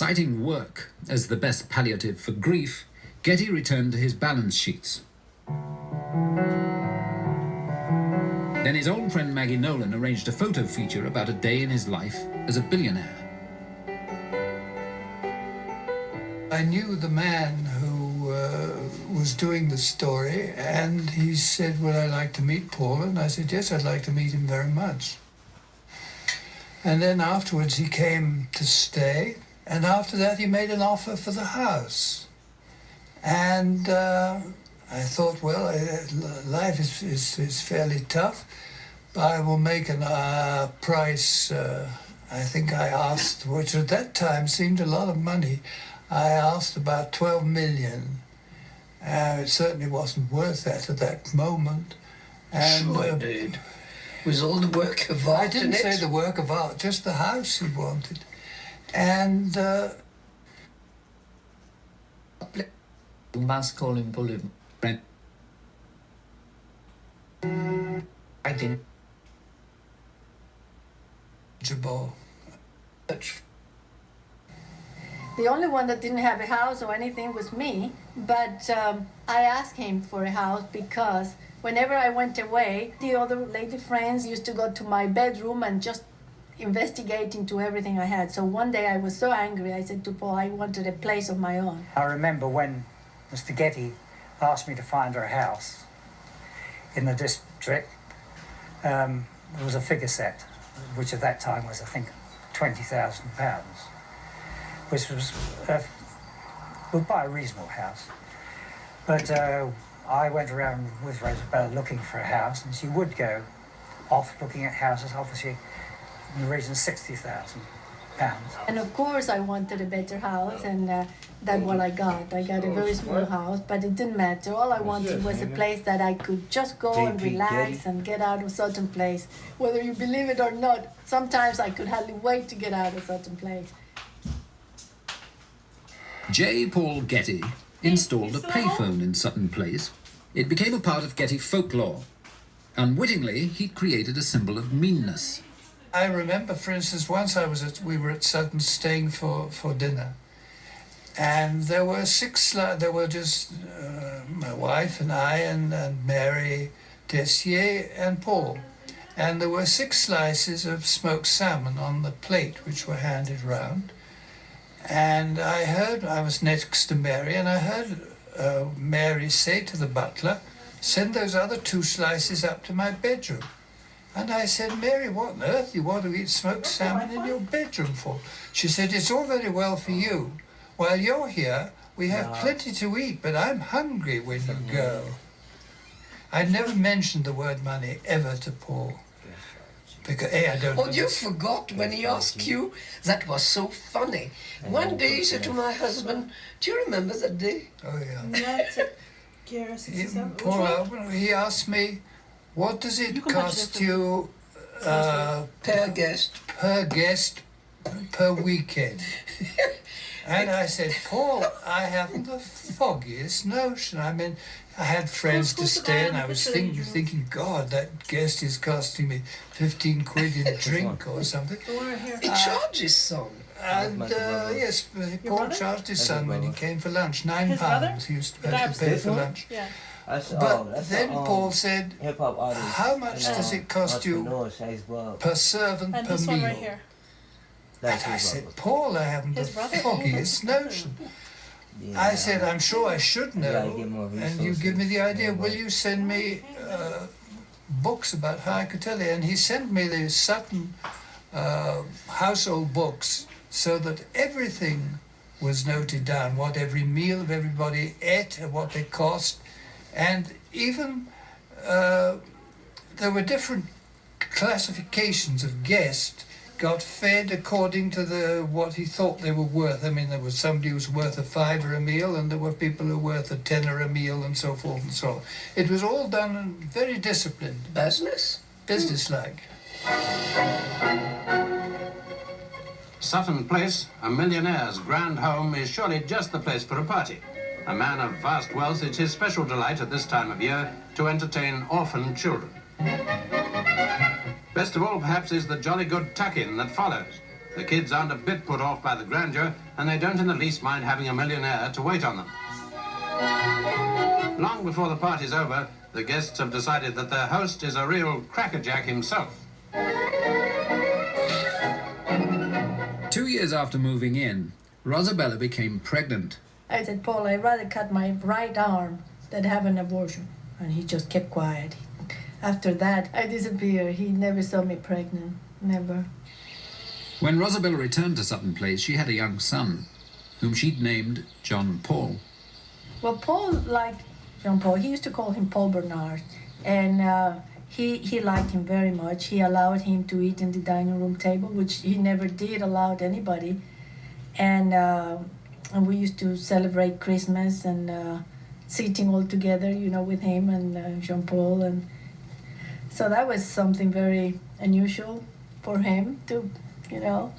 Citing work as the best palliative for grief, Getty returned to his balance sheets. Then his old friend Maggie Nolan arranged a photo feature about a day in his life as a billionaire. I knew the man who was doing the story, and he said, would I like to meet Paul? And I said, yes, I'd like to meet him very much. And then afterwards he came to stay, and after that he made an offer for the house. And I thought, well, life is fairly tough, but I will make a price, I think I asked, which at that time seemed a lot of money. I asked about 12 million. It certainly wasn't worth that at that moment. And, sure it did. Was all the work of art? I didn't say the work of art, just the house he wanted. And you must call him Bullet. I didn't. Jabal. The only one that didn't have a house or anything was me, but I asked him for a house because whenever I went away, the other lady friends used to go to my bedroom and just investigate into everything I had. So one day I was so angry, I said to Paul, I wanted a place of my own. I remember when Mr. Getty asked me to find her a house in the district. There was a figure set, which at that time was, I think, £20,000. Which was, we'll buy a reasonable house. But I went around with Rosabella looking for a house, and she would go off looking at houses, obviously, in the region of £60,000. And of course I wanted a better house, and that's what I got. I got a very small house, but it didn't matter. All I wanted was a place that I could just go and relax and get out of a certain place. Whether you believe it or not, sometimes I could hardly wait to get out of a certain place. J. Paul Getty installed a payphone in Sutton Place. It became a part of Getty folklore. Unwittingly, he created a symbol of meanness. I remember, for instance, once we were at Sutton staying for dinner, and there were there were just my wife and I and Mary Tessier and Paul, and there were 6 slices of smoked salmon on the plate which were handed round. And I was next to Mary, and I heard Mary say to the butler, send those other 2 slices up to my bedroom. And I said, Mary, what on earth do you want to eat smoked salmon in your bedroom for? She said, it's all very well for you. While you're here, we have plenty to eat, but I'm hungry when you go. I never mentioned the word money ever to Paul. Because, I don't know. Oh, you forgot when he asked you? That was so funny. One day he said to my husband, do you remember that day? Oh, yeah. Paul, he asked me, what does it cost you per guest? Per guest, per weekend? And I said, Paul, I haven't the foggiest notion. I mean, I had friends to stay, and I was thinking, God, that guest is costing me 15 quid in drink or something. He charged his son. And yes, Paul charged his son when he came for lunch. £9 he used to have to pay for lunch. Yeah. But then Paul said, how much does it cost you per servant per meal? Right here. And I said, Paul, I haven't the foggiest notion. Yeah. I said, I'm sure I should know, and you give me the idea. Will you send me books about how I could tell you? And he sent me the Sutton household books, so that everything was noted down, what every meal of everybody ate and what they cost. And even there were different classifications of guests got fed according to what he thought they were worth. I mean, there was somebody who was worth a £5 a meal, and there were people who were worth a £10 a meal, and so forth and so on. It was all done very disciplined. Business-like. Sutton Place, a millionaire's grand home, is surely just the place for a party. A man of vast wealth, it's his special delight at this time of year to entertain orphan children. Best of all, perhaps, is the jolly good tuck-in that follows. The kids aren't a bit put off by the grandeur, and they don't in the least mind having a millionaire to wait on them. Long before the party's over, the guests have decided that their host is a real crackerjack himself. 2 years after moving in, Rosabella became pregnant. I said, Paul, I'd rather cut my right arm than have an abortion. And he just kept quiet. After that, I disappeared. He never saw me pregnant. Never. When Rosabella returned to Sutton Place, she had a young son, whom she'd named John Paul. Well, Paul liked Jean Paul. He used to call him Paul Bernard. And he liked him very much. He allowed him to eat in the dining room table, which he never did allow anybody. And we used to celebrate Christmas and sitting all together, you know, with him and Jean Paul. And so that was something very unusual for him to, you know.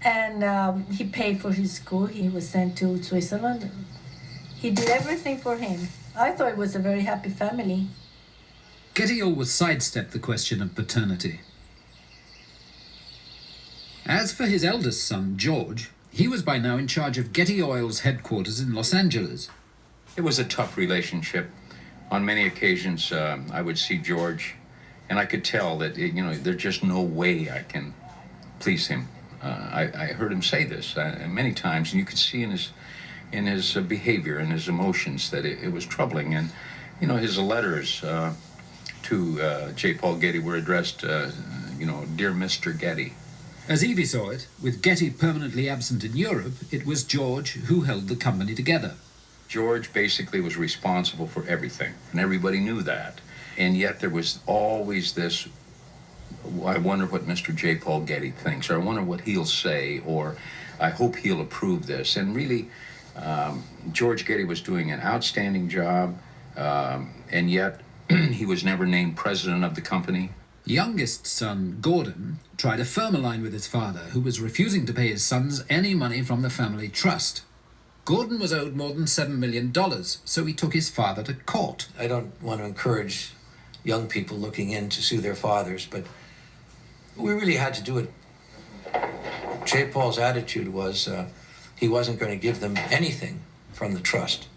And he paid for his school. He was sent to Switzerland. He did everything for him. I thought it was a very happy family. Getty always sidestepped the question of paternity. As for his eldest son, George, he was by now in charge of Getty Oil's headquarters in Los Angeles. It was a tough relationship. On many occasions, I would see George, and I could tell that, there's just no way I can please him. I heard him say this many times, and you could see in his behavior and his emotions that it was troubling. And, his letters to J. Paul Getty were addressed, Dear Mr. Getty. As Evie saw it, with Getty permanently absent in Europe, it was George who held the company together. George basically was responsible for everything, and everybody knew that. And yet there was always this, I wonder what Mr. J. Paul Getty thinks, or I wonder what he'll say, or I hope he'll approve this. And really, George Getty was doing an outstanding job, and yet he was never named president of the company. Youngest son, Gordon, tried a firmer line with his father, who was refusing to pay his sons any money from the family trust. Gordon was owed more than $7 million, so he took his father to court. I don't want to encourage young people looking in to sue their fathers, but we really had to do it. J. Paul's attitude was he wasn't going to give them anything from the trust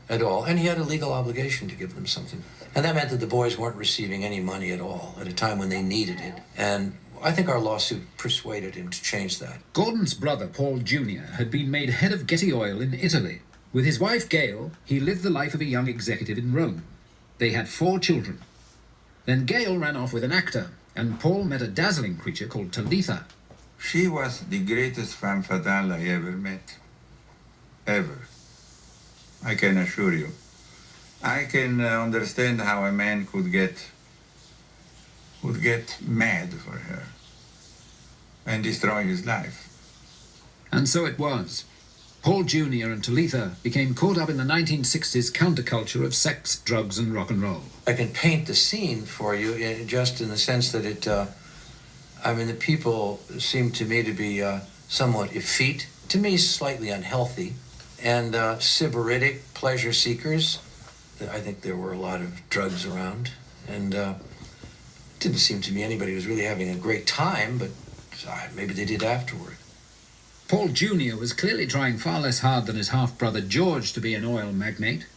at all, and he had a legal obligation to give them something. And that meant that the boys weren't receiving any money at all at a time when they needed it. And I think our lawsuit persuaded him to change that. Gordon's brother, Paul Jr., had been made head of Getty Oil in Italy. With his wife, Gail, he lived the life of a young executive in Rome. They had 4 children. Then Gail ran off with an actor, and Paul met a dazzling creature called Talitha. She was the greatest femme fatale I ever met. Ever. I can assure you. I can understand how a man would get mad for her and destroy his life. And so it was. Paul Jr. and Talitha became caught up in the 1960s counterculture of sex, drugs, and rock and roll. I can paint the scene for you just in the sense that the people seem to me to be somewhat effete, to me slightly unhealthy, and sybaritic pleasure seekers. I think there were a lot of drugs around, and it didn't seem to me anybody was really having a great time, but maybe they did afterward. Paul Jr. was clearly trying far less hard than his half-brother George to be an oil magnate,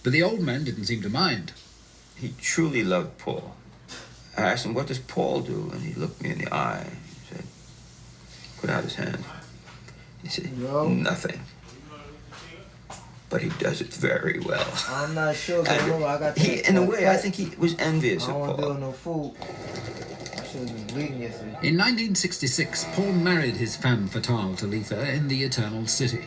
but the old man didn't seem to mind. He truly loved Paul. I asked him, what does Paul do? And he looked me in the eye. He said, put out his hand. He said, no. Nothing. But he does it very well. I'm not sure. In a way, I think he was envious of Paul. I don't want to build no food. I should have been bleeding yesterday. In 1966, Paul married his femme fatale Talitha in the Eternal City.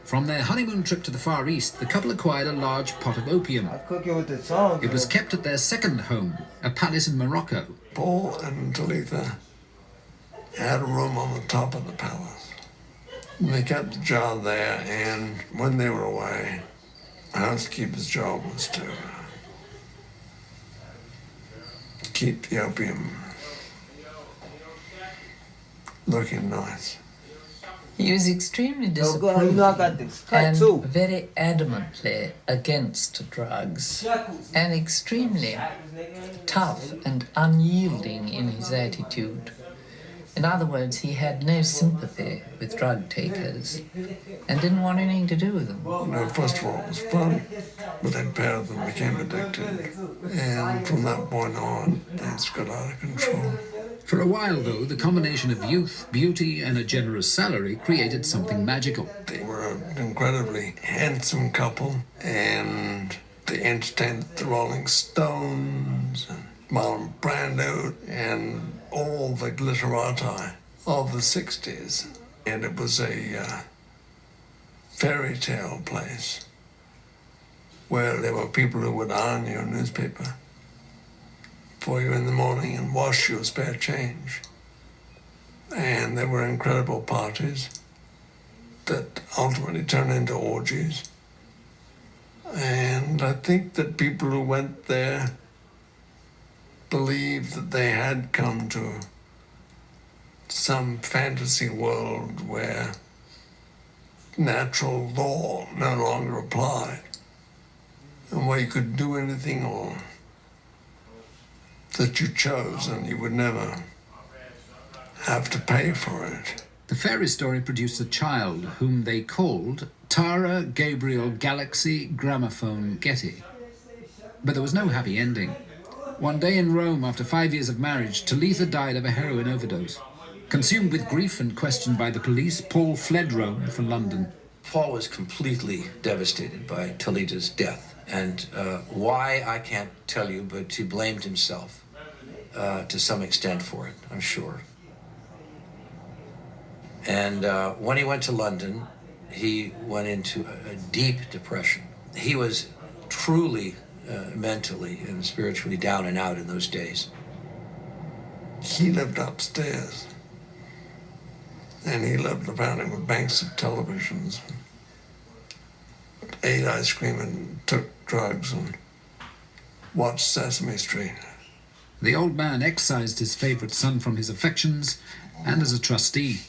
From their honeymoon trip to the Far East, the couple acquired a large pot of opium. I cook it with the tongue. It was kept at their second home, a palace in Morocco. Paul and Talitha had a room on the top of the palace. They kept the job there, and when they were away, the housekeeper's job was to keep the opium looking nice. He was extremely disapproving and very adamantly against drugs, and extremely tough and unyielding in his attitude. In other words, he had no sympathy with drug takers and didn't want anything to do with them. You know, first of all, it was fun, but then pair of them became addicted. And from that point on, things got out of control. For a while, though, the combination of youth, beauty, and a generous salary created something magical. They were an incredibly handsome couple, and they entertained the Rolling Stones and Marlon Brando and all the glitterati of the 60s. And it was a fairy tale place where there were people who would iron your newspaper for you in the morning and wash your spare change. And there were incredible parties that ultimately turned into orgies. And I think that people who went there believed that they had come to some fantasy world where natural law no longer applied and where you could do anything or that you chose and you would never have to pay for it. The fairy story produced a child whom they called Tara Gabriel Galaxy Gramophone Getty. But there was no happy ending. One day in Rome, after 5 years of marriage, Talitha died of a heroin overdose. Consumed with grief and questioned by the police, Paul fled Rome for London. Paul was completely devastated by Talitha's death. And why, I can't tell you, but he blamed himself to some extent for it, I'm sure. And when he went to London, he went into a deep depression. He was truly mentally and spiritually down and out in those days. He lived upstairs, and he lived apparently with banks of televisions, ate ice cream and took drugs and watched Sesame Street. The old man excised his favourite son from his affections and as a trustee.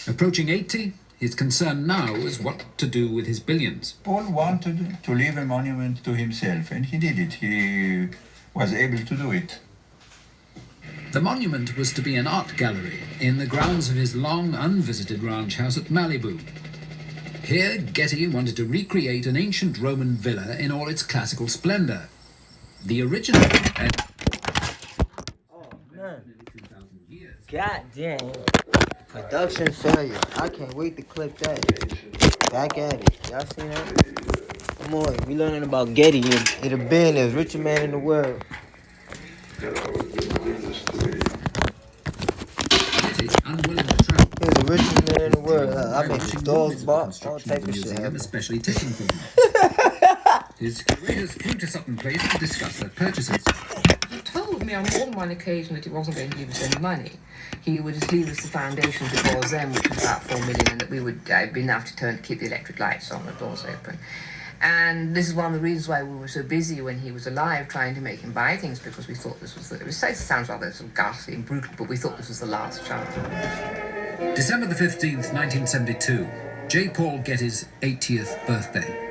Approaching 80, his concern now is what to do with his billions. Paul wanted to leave a monument to himself, and he did it. He was able to do it. The monument was to be an art gallery in the grounds of his long unvisited ranch house at Malibu. Here, Getty wanted to recreate an ancient Roman villa in all its classical splendor. The original... Oh, man. God damn. Production failure. I can't wait to clip that. Back at it. Y'all seen that? Come on, we learning about Getty. It'll been the richest man in the world. Unwilling to travel. He's the richest man in the world. I make the dogs bark, all type of shit. I'm especially taken for him. His careers flew to Sutton Place to discuss their purchases. He told me on more than one occasion that he wasn't going to give us any money. He would just leave us the foundation before them, which was about $4 million, and that we would be enough to keep the electric lights on, the doors open. And this is one of the reasons why we were so busy when he was alive, trying to make him buy things, because we thought this was it sounds rather sort of ghastly and brutal, but we thought this was the last chance. December the 15th, 1972, J. Paul Getty's 80th birthday.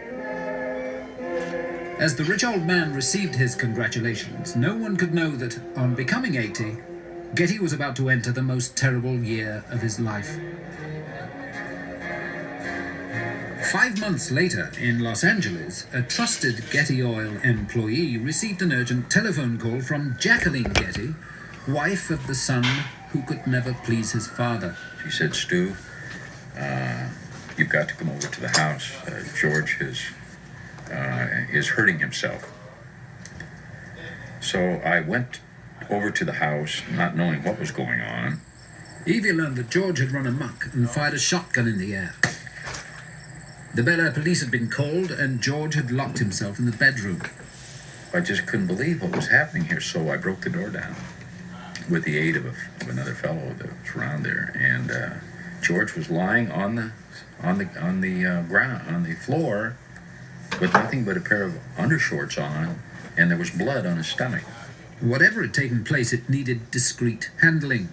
As the rich old man received his congratulations, no one could know that, on becoming 80, Getty was about to enter the most terrible year of his life. 5 months later, in Los Angeles, a trusted Getty Oil employee received an urgent telephone call from Jacqueline Getty, wife of the son who could never please his father. She said, Stu, you've got to come over to the house. George is hurting himself. So I went over to the house, not knowing what was going on. Evie learned that George had run amok and fired a shotgun in the air. The Bel Air police had been called, and George had locked himself in the bedroom. I just couldn't believe what was happening here, so I broke the door down with the aid of another fellow that was around there. And George was lying on the ground, on the floor, with nothing but a pair of undershorts on, and there was blood on his stomach. Whatever had taken place, it needed discreet handling.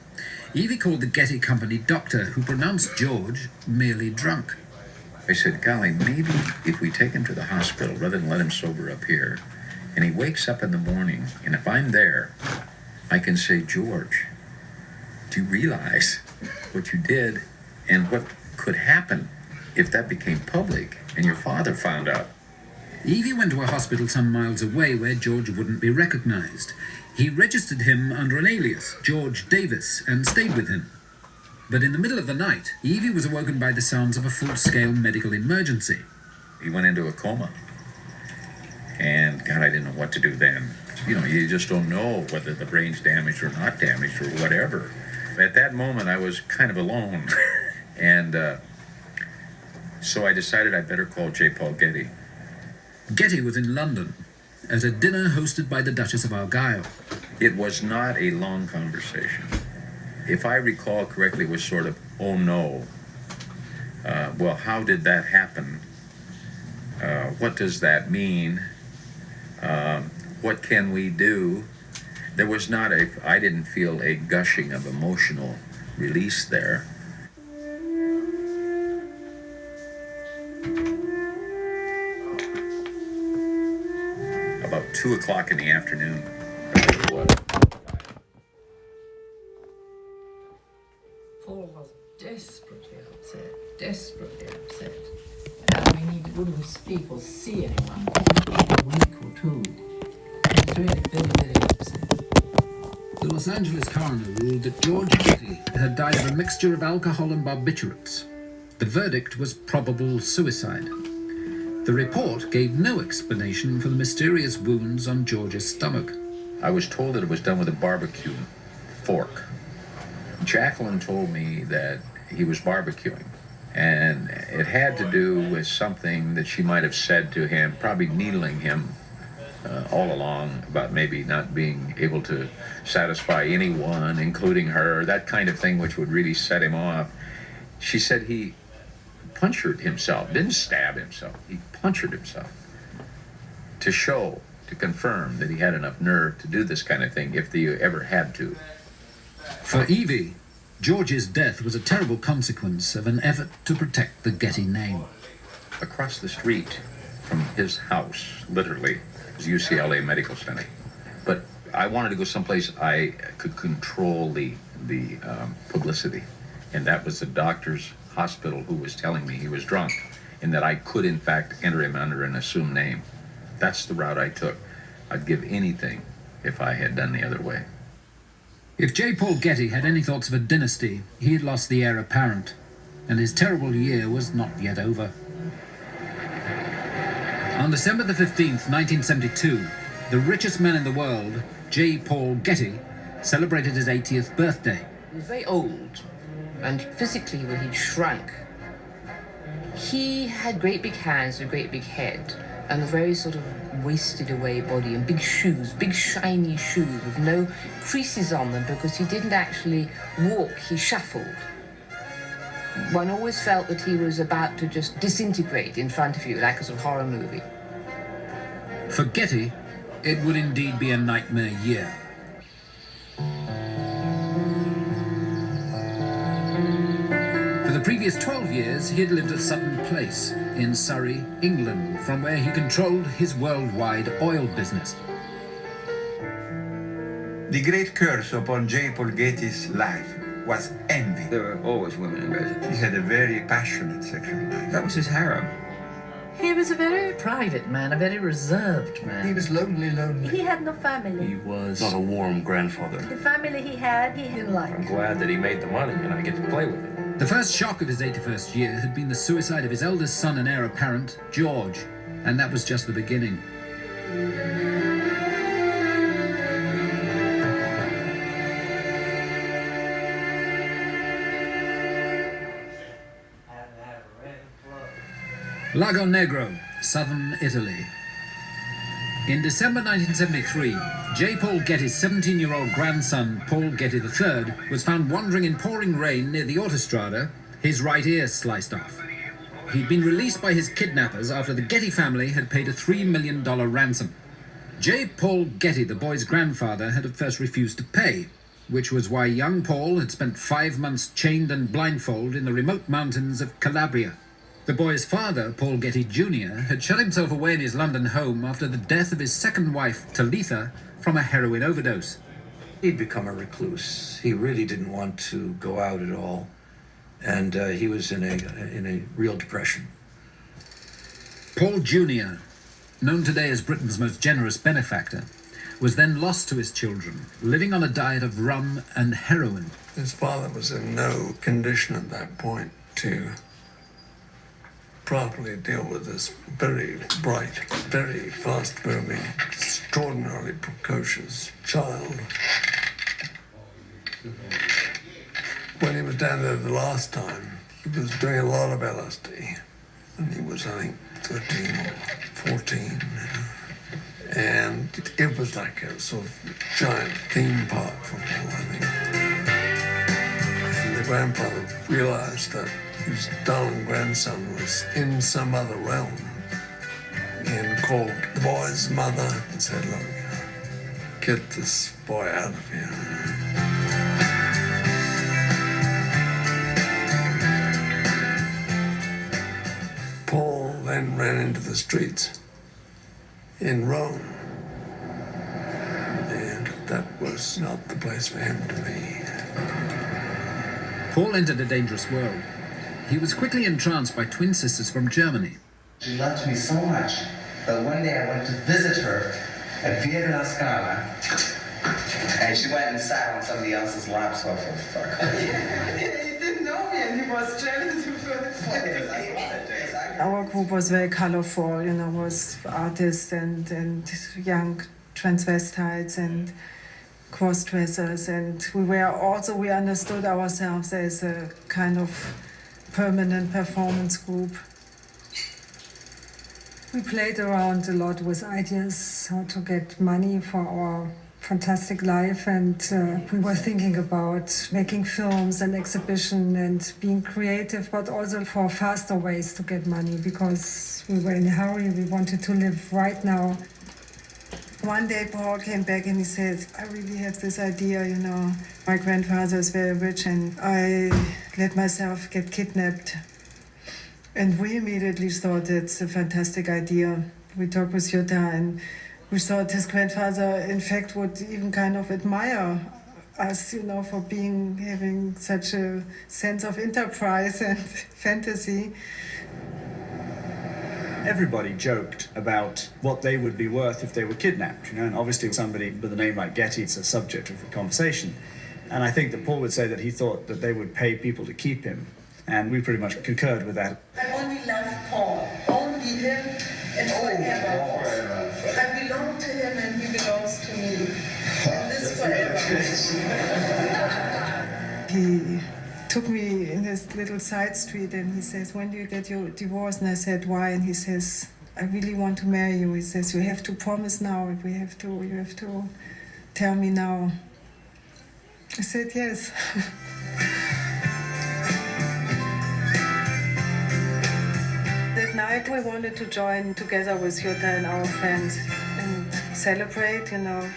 Evie called the Getty Company doctor, who pronounced George merely drunk. I said, golly, maybe if we take him to the hospital rather than let him sober up here, and he wakes up in the morning, and if I'm there, I can say, George, you realize what you did and what could happen if that became public and your father found out? Evie went to a hospital some miles away where George wouldn't be recognized. He registered him under an alias, George Davis, and stayed with him. But in the middle of the night, Evie was awoken by the sounds of a full-scale medical emergency. He went into a coma. And God, I didn't know what to do then. You know, you just don't know whether the brain's damaged or not damaged or whatever. At that moment, I was kind of alone. And so I decided I'd better call J. Paul Getty. Getty was in London at a dinner hosted by the Duchess of Argyll. It was not a long conversation. If I recall correctly, it was sort of, oh no. Well, how did that happen? What does that mean? What can we do? There was not I didn't feel a gushing of emotional release there. About 2 o'clock in the afternoon. Paul was desperately upset. I mean, he wouldn't speak or see anyone for a week or two. He was really very, very upset. The Los Angeles coroner ruled that George Getty had died of a mixture of alcohol and barbiturates. The verdict was probable suicide. The report gave no explanation for the mysterious wounds on George's stomach. I was told that it was done with a barbecue fork. Jacqueline told me that he was barbecuing, and it had to do with something that she might have said to him, probably needling him all along about maybe not being able to satisfy anyone, including her, that kind of thing, which would really set him off. She said he punctured himself, didn't stab himself, he punctured himself to confirm that he had enough nerve to do this kind of thing if he ever had to. For Evie, George's death was a terrible consequence of an effort to protect the Getty name. Across the street from his house, literally, was UCLA Medical Center. But I wanted to go someplace I could control the publicity, and that was the doctor's hospital who was telling me he was drunk and that I could in fact enter him under an assumed name. That's the route I took. I'd give anything if I had done the other way. If J. Paul Getty had any thoughts of a dynasty, he had lost the heir apparent, and his terrible year was not yet over. On December the 15th, 1972, the richest man in the world, J. Paul Getty, celebrated his 80th birthday. He was very old, and physically when he'd shrunk, he had great big hands and a great big head, and a very sort of wasted away body, and big shoes, big shiny shoes with no creases on them because he didn't actually walk, he shuffled. One always felt that he was about to just disintegrate in front of you like a sort of horror movie. For Getty, it would indeed be a nightmare year. For the previous 12 years, he had lived at Sutton Place in Surrey, England, from where he controlled his worldwide oil business. The great curse upon J. Paul Getty's life was envy. There were always women in residence. He had a very passionate sexual life. That was his harem. He was a very private man, a very reserved man. He was lonely. He had no family. He was not a warm grandfather. The family he had, he didn't like. I'm glad that he made the money and I get to play with it. The first shock of his 81st year had been the suicide of his eldest son and heir apparent, George, and that was just the beginning. Lago Negro, southern Italy. In December 1973, J. Paul Getty's 17-year-old grandson, Paul Getty III, was found wandering in pouring rain near the Autostrada, his right ear sliced off. He'd been released by his kidnappers after the Getty family had paid a $3 million ransom. J. Paul Getty, the boy's grandfather, had at first refused to pay, which was why young Paul had spent 5 months chained and blindfolded in the remote mountains of Calabria. The boy's father, Paul Getty Jr., had shut himself away in his London home after the death of his second wife, Talitha, from a heroin overdose. He'd become a recluse. He really didn't want to go out at all, and he was in a real depression. Paul Jr., known today as Britain's most generous benefactor, was then lost to his children, living on a diet of rum and heroin. His father was in no condition at that point to properly deal with this very bright, very fast-moving, extraordinarily precocious child. When he was down there the last time, he was doing a lot of LSD, and he was, I think, 13 or 14. And it was like a sort of giant theme park for Paul, I think. And the grandfather realized that his darling grandson was in some other realm, and called the boy's mother and said, look, get this boy out of here. Paul then ran into the streets in Rome, and that was not the place for him to be. Paul entered a dangerous world. He was quickly entranced by twin sisters from Germany. She loved me so much that one day I went to visit her at Via La Scala, and she went and sat on somebody else's lap, so I felt fuck. He didn't know me, and he was jealous. Our group was very colorful, you know, was artists and young transvestites and cross-dressers, and we understood ourselves as a kind of permanent performance group. We played around a lot with ideas how to get money for our fantastic life, and we were thinking about making films and exhibition and being creative, but also for faster ways to get money, because we were in a hurry. We wanted to live right now. One day Paul came back and he said, I really have this idea, you know. My grandfather is very rich and I let myself get kidnapped. And we immediately thought it's a fantastic idea. We talked with Jutta and we thought his grandfather, in fact, would even kind of admire us, you know, for having such a sense of enterprise and fantasy. Everybody joked about what they would be worth if they were kidnapped, you know, and obviously somebody with a name like Getty, it's a subject of conversation. And I think that Paul would say that he thought that they would pay people to keep him, and we pretty much concurred with that. I only love Paul, only him and forever. I belong to him and he belongs to me. And this forever. He took me in his little side street and he says, when do you get your divorce? And I said, why? And he says, I really want to marry you. He says, you have to promise now. You have to tell me now. I said, yes. That night we wanted to join together with Jutta and our friends and celebrate, you know,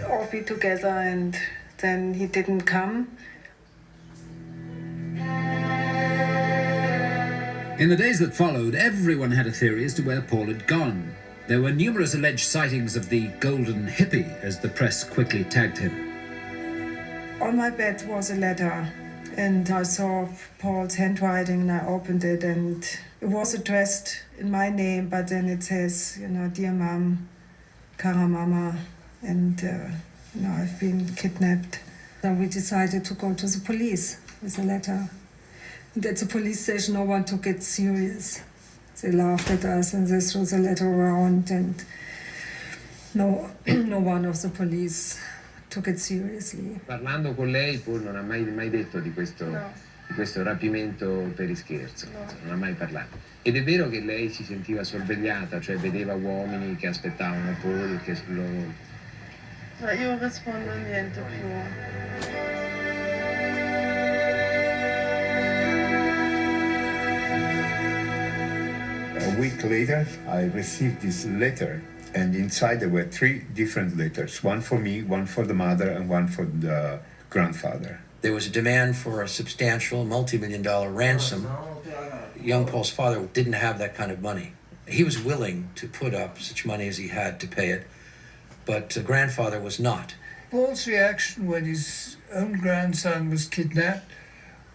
all be together, and then he didn't come. In the days that followed, everyone had a theory as to where Paul had gone. There were numerous alleged sightings of the golden hippie, as the press quickly tagged him. On my bed was a letter, and I saw Paul's handwriting, and I opened it, and it was addressed in my name, but then it says, you know, dear mom, cara mama, and, you know, I've been kidnapped. Then we decided to go to the police with a letter. And at the police station, no one took it serious. They laughed at us, and they threw the letter around, and no one of the police took it seriously. Parlando con lei, Paul non ha mai detto di questo rapimento per ischerzo, non ha mai parlato. Ed è vero che lei si sentiva sorvegliata, cioè vedeva uomini che aspettavano Paul, che lo... Ma io rispondo niente più. A week later, I received this letter, and inside there were 3 different letters, one for me, one for the mother, and one for the grandfather. There was a demand for a substantial multi-million-dollar ransom. Young Paul's father didn't have that kind of money. He was willing to put up such money as he had to pay it, but the grandfather was not. Paul's reaction when his own grandson was kidnapped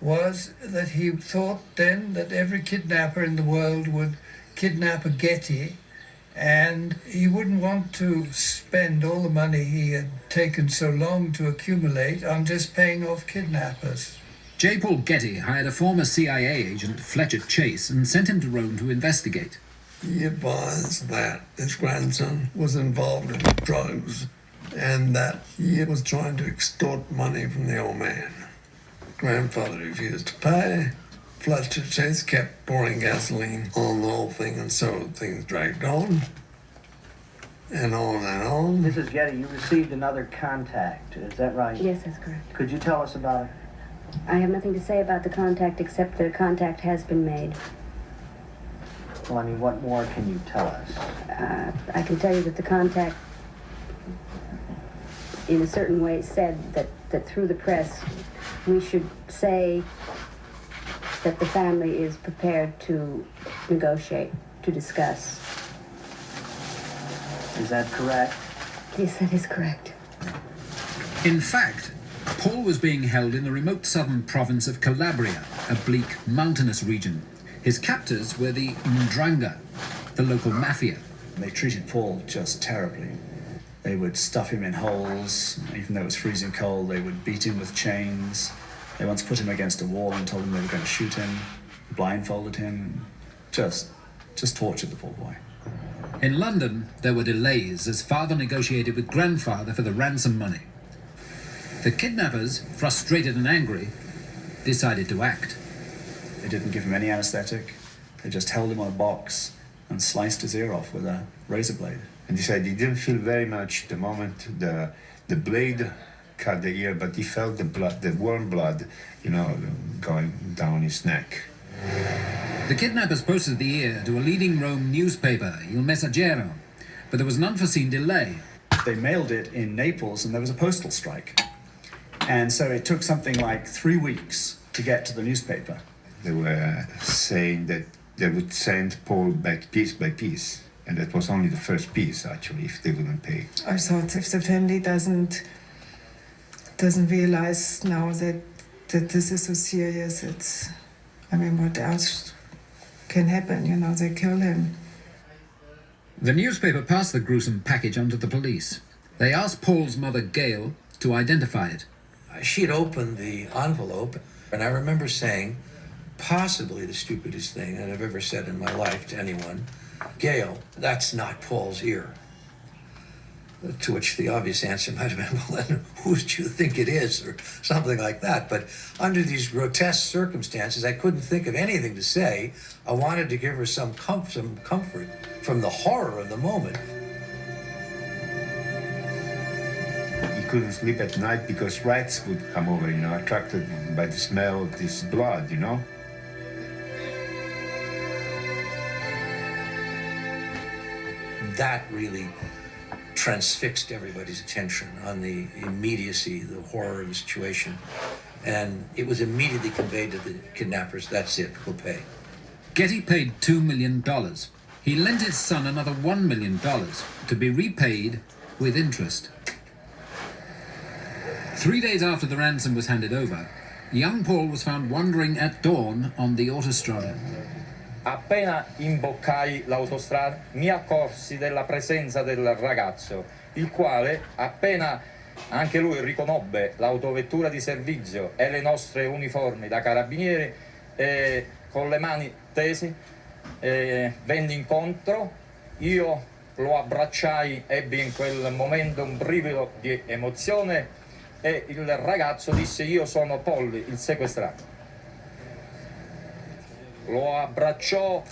was that he thought then that every kidnapper in the world would kidnap a Getty, and he wouldn't want to spend all the money he had taken so long to accumulate on just paying off kidnappers. J. Paul Getty hired a former CIA agent, Fletcher Chase, and sent him to Rome to investigate. He advised that his grandson was involved in drugs and that he was trying to extort money from the old man. Grandfather refused to pay. Fletcher Chase kept pouring gasoline on the whole thing, and so things dragged on. And on and on. Mrs. Getty, you received another contact, is that right? Yes, that's correct. Could you tell us about it? I have nothing to say about the contact except that a contact has been made. Well, I mean, what more can you tell us? I can tell you that the contact, in a certain way, said that through the press, we should say that the family is prepared to negotiate, to discuss. Is that correct? Yes, that is correct. In fact, Paul was being held in the remote southern province of Calabria, a bleak, mountainous region. His captors were the Ndrangheta, the local mafia. They treated Paul just terribly. They would stuff him in holes, even though it was freezing cold. They would beat him with chains. They once put him against a wall and told him they were going to shoot him, blindfolded him, just tortured the poor boy. In London, there were delays as father negotiated with grandfather for the ransom money. The kidnappers, frustrated and angry, decided to act. They didn't give him any anesthetic. They just held him on a box and sliced his ear off with a razor blade. And he said he didn't feel very much the moment the blade cut the ear, but he felt the blood, the warm blood, going down his neck. The kidnappers posted the ear to a leading Rome newspaper, Il Messaggero, but there was an unforeseen delay. They mailed it in Naples and there was a postal strike. And so it took something like 3 weeks to get to the newspaper. They were saying that they would send Paul back piece by piece. And that was only the first piece, actually, if they wouldn't pay. I thought if the family doesn't realize now that this is so serious, what else can happen? They kill him. The newspaper passed the gruesome package on to the police. They asked Paul's mother, Gail, to identify it. She had opened the envelope, and I remember saying, possibly the stupidest thing that I've ever said in my life to anyone, Gail, that's not Paul's ear. To which the obvious answer might have been, well, then who do you think it is, or something like that. But under these grotesque circumstances, I couldn't think of anything to say. I wanted to give her some comfort from the horror of the moment. He couldn't sleep at night because rats would come over, attracted by the smell of this blood, That really transfixed everybody's attention on the immediacy, the horror of the situation. And it was immediately conveyed to the kidnappers, that's it, we'll pay. Getty paid $2 million. He lent his son another $1 million to be repaid with interest. 3 days after the ransom was handed over, young Paul was found wandering at dawn on the autostrada. Appena imboccai l'autostrada mi accorsi della presenza del ragazzo, il quale, appena anche lui riconobbe l'autovettura di servizio e le nostre uniformi da carabinieri, con le mani tese, venne incontro, io lo abbracciai, ebbi in quel momento un brivido di emozione e il ragazzo disse: io sono Polly, il sequestrato. Lo abbracciò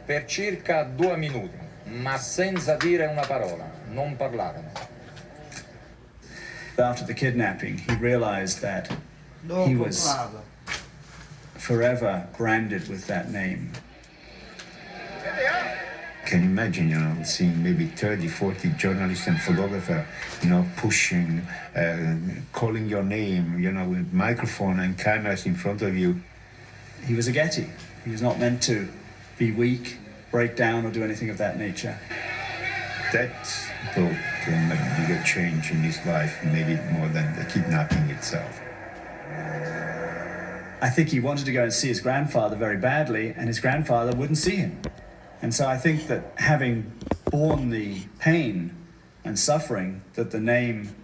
per circa 2 minuti, ma senza dire una parola, non parlarono. After the kidnapping, he realized that he was forever branded with that name. Can you imagine, seeing maybe 30, 40 journalists and photographers, pushing, calling your name, with microphone and cameras in front of you. He was a Getty. He was not meant to be weak, break down, or do anything of that nature. That brought a bigger change in his life, maybe more than the kidnapping itself. I think he wanted to go and see his grandfather very badly, and his grandfather wouldn't see him. And so I think that having borne the pain and suffering that the name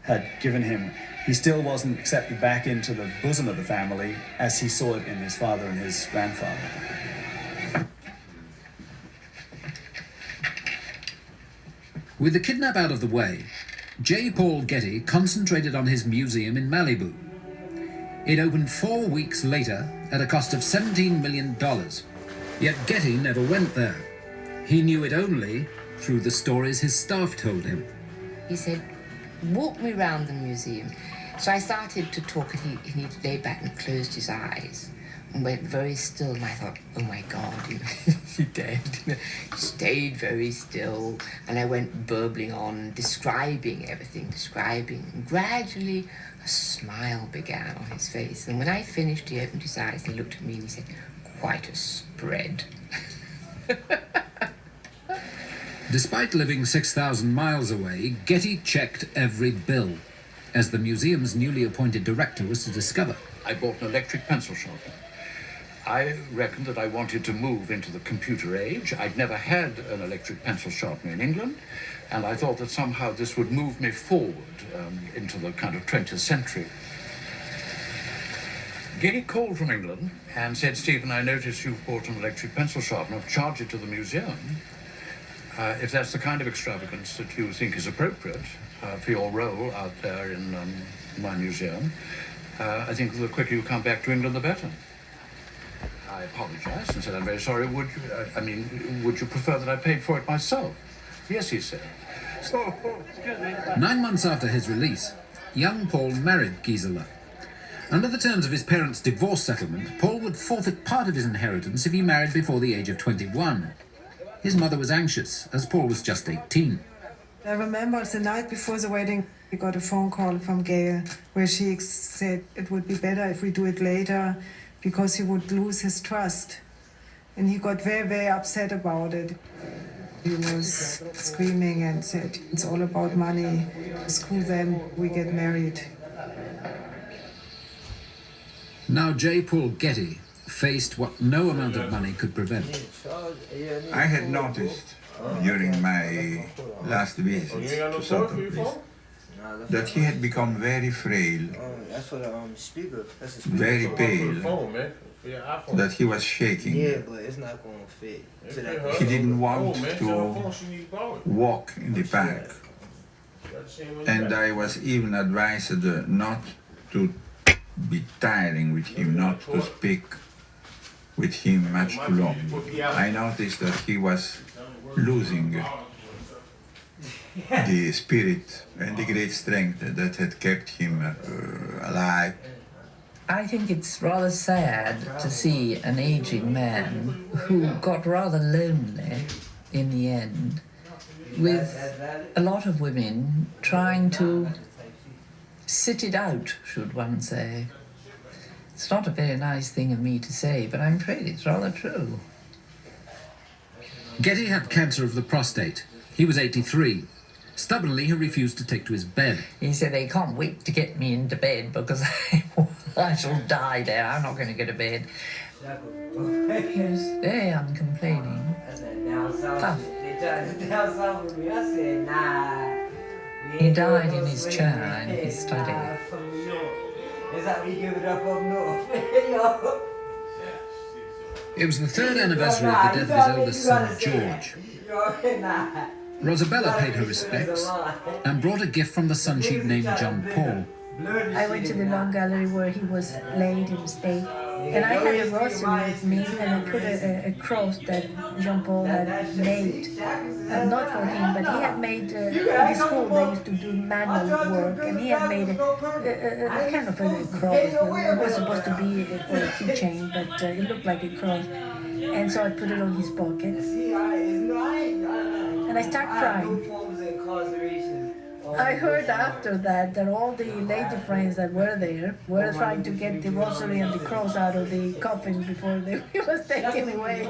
had given him, he still wasn't accepted back into the bosom of the family as he saw it in his father and his grandfather. With the kidnap out of the way, J. Paul Getty concentrated on his museum in Malibu. It opened 4 weeks later at a cost of $17 million. Yet Getty never went there. He knew it only through the stories his staff told him. He said, walk me around the museum. So I started to talk, and he lay back and closed his eyes and went very still. And I thought, oh my God, is he dead? He stayed very still. And I went burbling on, describing everything, And gradually, a smile began on his face. And when I finished, he opened his eyes and looked at me and he said, quite a spread. Despite living 6,000 miles away, Getty checked every bill, as the museum's newly appointed director was to discover. I bought an electric pencil sharpener. I reckoned that I wanted to move into the computer age. I'd never had an electric pencil sharpener in England, and I thought that somehow this would move me forward into the kind of 20th century. Getty called from England and said, Stephen, I noticed you've bought an electric pencil sharpener. Charge it to the museum. If that's the kind of extravagance that you think is appropriate for your role out there in my museum, I think the quicker you come back to England, the better. I apologized and said, I'm very sorry. Would you prefer that I paid for it myself? Yes, he said. 9 months after his release, young Paul married Gisela. Under the terms of his parents' divorce settlement, Paul would forfeit part of his inheritance if he married before the age of 21. His mother was anxious, as Paul was just 18. I remember the night before the wedding, we got a phone call from Gail where she said it would be better if we do it later because he would lose his trust. And he got very, very upset about it. He was screaming and said, it's all about money. Screw them, we get married. Now J. Paul Getty faced what no amount of money could prevent. I had noticed during my last visit to Sotheby's that he had become very frail, very pale, that he was shaking. He didn't want to walk in the park. And I was even advised not to be tiring with him, not to speak with him much too long. I noticed that he was losing the spirit and the great strength that had kept him alive. I think it's rather sad to see an aging man who got rather lonely in the end, with a lot of women trying to sit it out, should one say. It's not a very nice thing of me to say, but I'm afraid it's rather true. Getty had cancer of the prostate. He was 83. Stubbornly, he refused to take to his bed. He said, they can't wait to get me into bed because I shall die there. I'm not going to go to bed. He was very uncomplaining. Tough. He died in his chair in his study. It was the 3rd anniversary of the death of his eldest son, George. Rosabella paid her respects and brought a gift from the son she'd named John Paul. I went to the long gallery where he was laid in state, and I had a rosary with me, and I put a cross that Jean Paul had made, not for him, but he had made, in his school they used to do manual work, and he had made a kind of a cross. It was supposed to be for a keychain, but it looked like a cross, and so I put it on his pocket, and I started crying. I heard after that all the lady friends that were there were trying to get the rosary and the cross out of the coffin before he was taken away.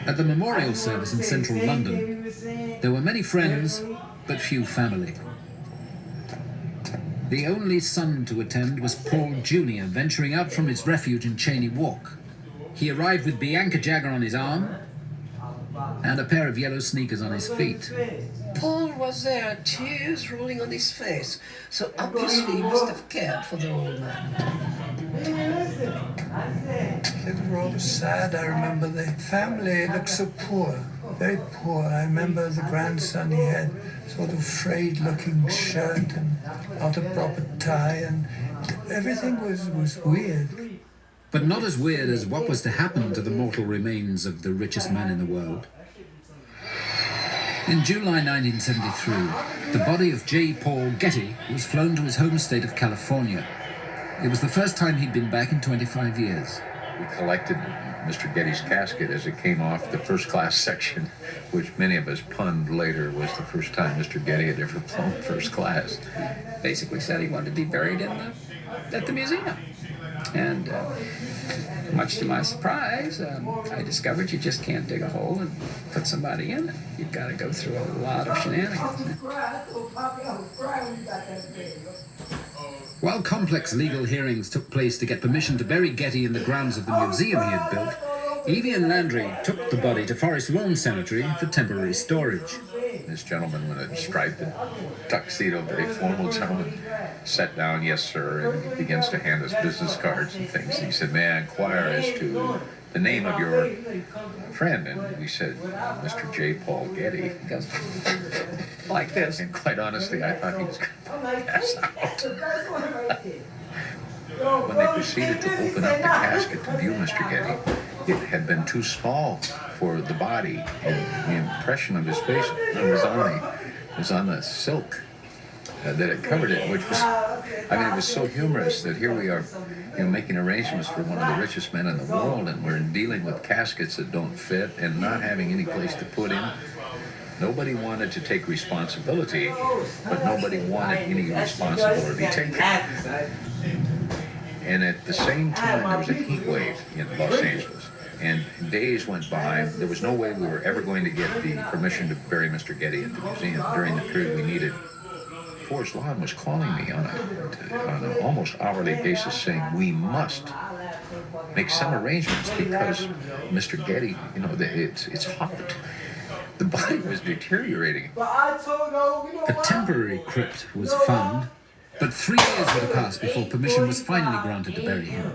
At the memorial service in central London, there were many friends, but few family. The only son to attend was Paul Jr., venturing out from his refuge in Cheyne Walk. He arrived with Bianca Jagger on his arm and a pair of yellow sneakers on his feet. Paul was there, tears rolling on his face, so obviously he must have cared for the old man. It was rather sad. I remember the family looked so poor, very poor. I remember the grandson, he had sort of frayed-looking shirt and not a proper tie, and everything was weird. But not as weird as what was to happen to the mortal remains of the richest man in the world. In July 1973, the body of J. Paul Getty was flown to his home state of California. It was the first time he'd been back in 25 years. We collected Mr. Getty's casket as it came off the first-class section, which many of us punned later was the first time Mr. Getty had ever flown first class. Basically said he wanted to be buried at the museum. And much to my surprise, I discovered you just can't dig a hole and put somebody in it. You've got to go through a lot of shenanigans. While complex legal hearings took place to get permission to bury Getty in the grounds of the museum he had built, Evie and Landry took the body to Forest Lawn Cemetery for temporary storage. This gentleman in a striped tuxedo, very formal gentleman, sat down, "Yes, sir," and he begins to hand us business cards and things. He said, "May I inquire as to the name of your friend?" And we said, "Mr. J. Paul Getty." He goes, like this. And quite honestly, I thought he was going to pass out. When they proceeded to open up the casket to view Mr. Getty, it had been too small for the body, and the impression of his face was on the silk that had covered it, which was, I mean, it was so humorous that here we are, making arrangements for one of the richest men in the world, and we're dealing with caskets that don't fit and not having any place to put in. Nobody wanted to take responsibility, but nobody wanted any responsibility taken. And at the same time, there was a heat wave in Los Angeles. And days went by. There was no way we were ever going to get the permission to bury Mr. Getty at the museum during the period we needed. Forest Lawn was calling me on an almost hourly basis saying, "We must make some arrangements because Mr. Getty, it's hot. The body was deteriorating." A temporary crypt was found, but 3 years were to pass before permission was finally granted to bury him.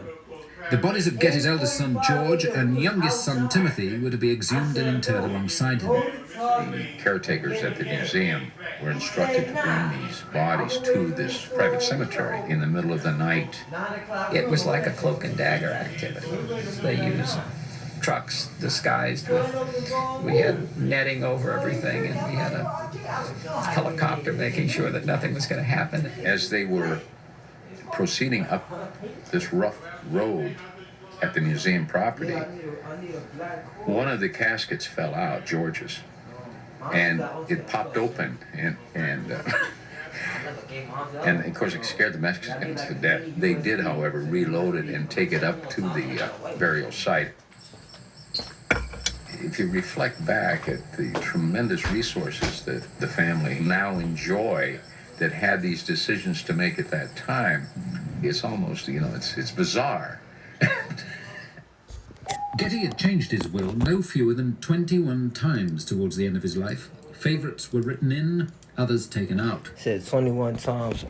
The bodies of Getty's eldest son George and youngest son Timothy were to be exhumed and interred alongside him. The caretakers at the museum were instructed to bring these bodies to this private cemetery in the middle of the night. It was like a cloak and dagger activity. They used trucks disguised with, we had netting over everything, and we had a helicopter making sure that nothing was going to happen. As they were proceeding up this rough road at the museum property, one of the caskets fell out, George's, and it popped open, and of course it scared the Mexicans to death. They did, however, reload it and take it up to the burial site. If you reflect back at the tremendous resources that the family now enjoy that had these decisions to make at that time, it's almost, it's bizarre. Getty had changed his will no fewer than 21 times towards the end of his life. Favorites were written in, others taken out. Said 21 times.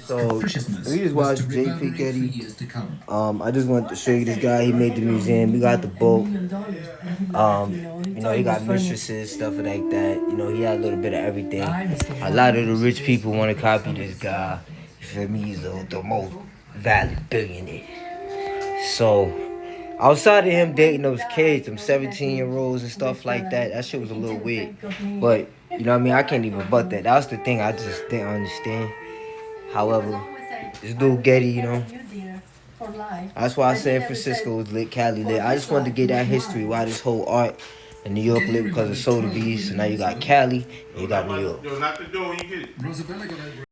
So we just watched J.P. Getty. I just wanted to show you this guy. He made the museum. We got the book. He got mistresses, stuff like that. He had a little bit of everything. A lot of the rich people want to copy this guy. For me, he's the most valued billionaire. So, outside of him dating those kids, them 17-year-olds and stuff like that, that shit was a little weird. But, I can't even butt that. That was the thing I just didn't understand. However, this dude Getty, that's why I San Francisco was lit, Cali lit. I just wanted to get that history, why this whole art in New York lit because of Sotheby's. So now you got Cali and you got New York.